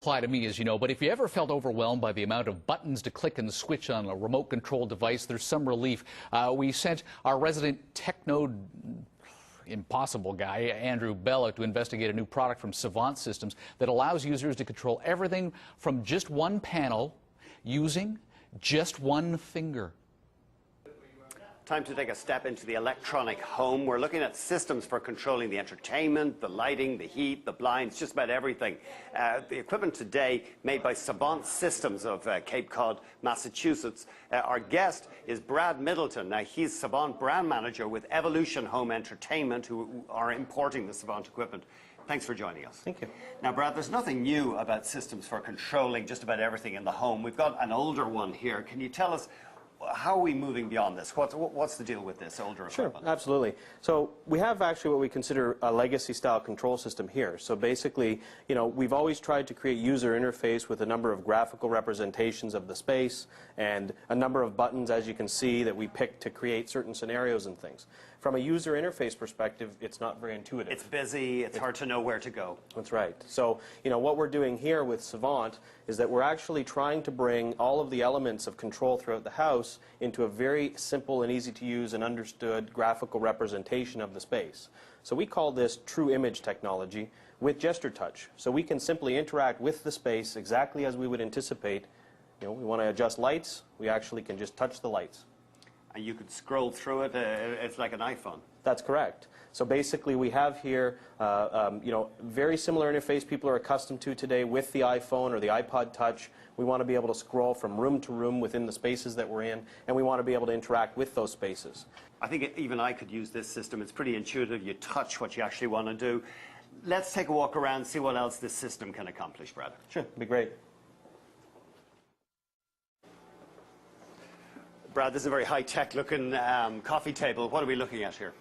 Apply to me, as you know, but if you ever felt overwhelmed by the amount of buttons to click and switch on a remote control device, there's some relief. We sent our resident techno impossible guy, Andrew Bella, to investigate a new product from Savant Systems that allows users to control everything from just one panel using just one finger. Time to take a step into the electronic home. We're looking at systems for controlling the entertainment, the lighting, the heat, the blinds, just about everything. The equipment today made by Savant Systems of Cape Cod, Massachusetts. Our guest is Brad Middleton. Now, he's Savant brand manager with Evolution Home Entertainment, who are importing the Savant equipment. Thanks for joining us. Thank you. Now, Brad, there's nothing new about systems for controlling just about everything in the home. We've got an older one here. Can you tell us, how are we moving beyond this? What's the deal with this older equipment? Sure, absolutely. So we have actually what we consider a legacy-style control system here. So basically, you know, we've always tried to create user interface with a number of graphical representations of the space and a number of buttons, as you can see, that we pick to create certain scenarios and things. From a user interface perspective, it's not very intuitive. It's busy, it's hard to know where to go. That's right. So, you know, what we're doing here with Savant is that we're actually trying to bring all of the elements of control throughout the house into a very simple and easy to use and understood graphical representation of the space. So we call this true image technology with gesture touch. So we can simply interact with the space exactly as we would anticipate. You know, we want to adjust lights, we actually can just touch the lights. And you could scroll through it, it's like an iPhone. That's correct. So basically we have here, you know, very similar interface people are accustomed to today with the iPhone or the iPod Touch. We want to be able to scroll from room to room within the spaces that we're in, and we want to be able to interact with those spaces. I think even I could use this system. It's pretty intuitive. You touch what you actually want to do. Let's take a walk around and see what else this system can accomplish, Brad. Sure, it'd be great. Brad, this is a very high-tech looking coffee table. What are we looking at here?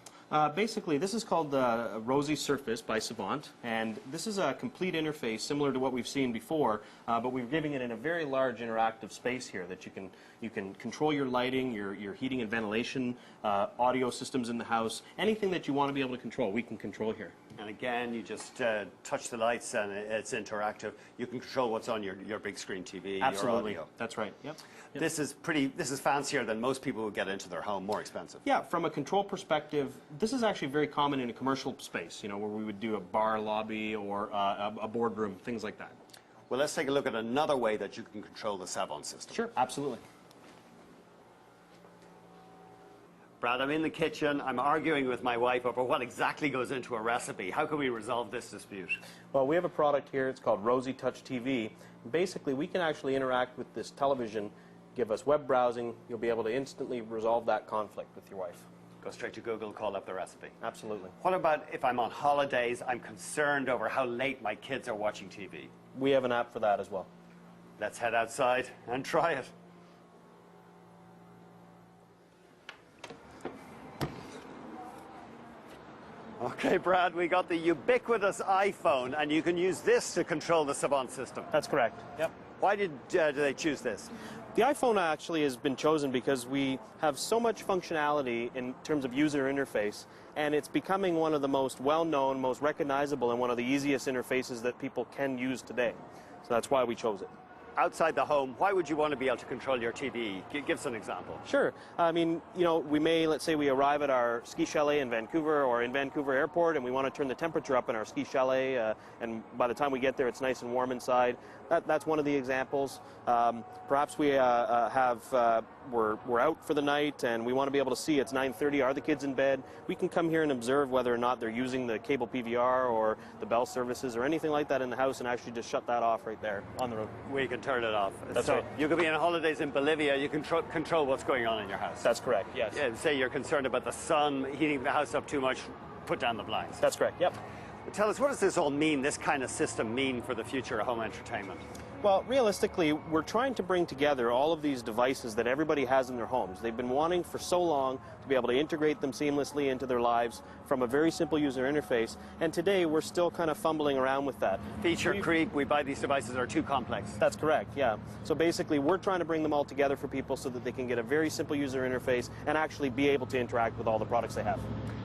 Basically, this is called the Rosy Surface by Savant, and this is a complete interface similar to what we've seen before, but we're giving it in a very large interactive space here that you can control your lighting, your heating and ventilation, audio systems in the house, anything that you want to be able to control, we can control here. And again, you just touch the lights and it's interactive. You can control what's on your big screen TV, Absolutely. your audio. That's right. Yep. This is fancier than most people would get into their home, more expensive. Yeah, from a control perspective, this is actually very common in a commercial space, you know, where we would do a bar lobby or a boardroom, things like that. Well, let's take a look at another way that you can control the Savant system. Sure, absolutely. Brad, I'm in the kitchen. I'm arguing with my wife over what exactly goes into a recipe. How can we resolve this dispute? Well, we have a product here. It's called Rosy Touch TV. Basically, we can actually interact with this television, give us web browsing. You'll be able to instantly resolve that conflict with your wife. Go straight to Google, call up the recipe. Absolutely. What about if I'm on holidays, I'm concerned over how late my kids are watching TV? We have an app for that as well. Let's head outside and try it. Okay, Brad, we got the ubiquitous iPhone, and you can use this to control the Savant system. That's correct. Yep. Why do they choose this? The iPhone actually has been chosen because we have so much functionality in terms of user interface, and it's becoming one of the most well-known, most recognizable, and one of the easiest interfaces that people can use today. So that's why we chose it. Outside the home, why would you want to be able to control your TV? Give us an example. Sure. I mean, you know, let's say we arrive at our ski chalet in Vancouver or in Vancouver Airport and we want to turn the temperature up in our ski chalet, and by the time we get there it's nice and warm inside. That's one of the examples. Perhaps we we're out for the night and we want to be able to see it's 9:30, are the kids in bed? We can come here and observe whether or not they're using the cable PVR or the bell services or anything like that in the house and actually just shut that off right there on the road. We can turn it off. That's so right. You could be on holidays in Bolivia, you can control what's going on in your house. That's correct, yes. Yeah, say you're concerned about the sun heating the house up too much, put down the blinds. That's correct, yep. Tell us, what does this all mean, this kind of system mean for the future of home entertainment? Well, realistically, we're trying to bring together all of these devices that everybody has in their homes. They've been wanting for so long to be able to integrate them seamlessly into their lives from a very simple user interface, and today we're still kind of fumbling around with that. Feature creep, we buy these devices that are too complex. That's correct, yeah. So basically we're trying to bring them all together for people so that they can get a very simple user interface and actually be able to interact with all the products they have.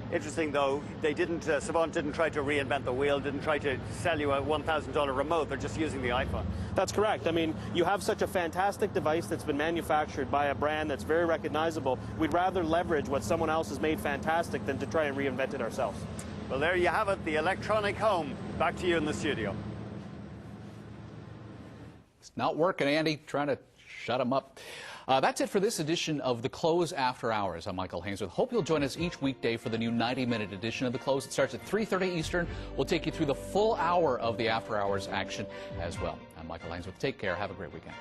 Interesting, though, they didn't, Savant didn't try to reinvent the wheel, didn't try to sell you a $1,000 remote. They're just using the iPhone. That's correct. I mean, you have such a fantastic device that's been manufactured by a brand that's very recognizable. We'd rather leverage what someone else has made fantastic than to try and reinvent it ourselves. Well, there you have it, the electronic home. Back to you in the studio. It's not working, Andy. Trying to shut him up. That's it for this edition of The Close After Hours. I'm Michael Hainsworth. Hope you'll join us each weekday for the new 90-minute edition of The Close. It starts at 3:30 Eastern. We'll take you through the full hour of the After Hours action as well. I'm Michael Hainsworth. Take care. Have a great weekend.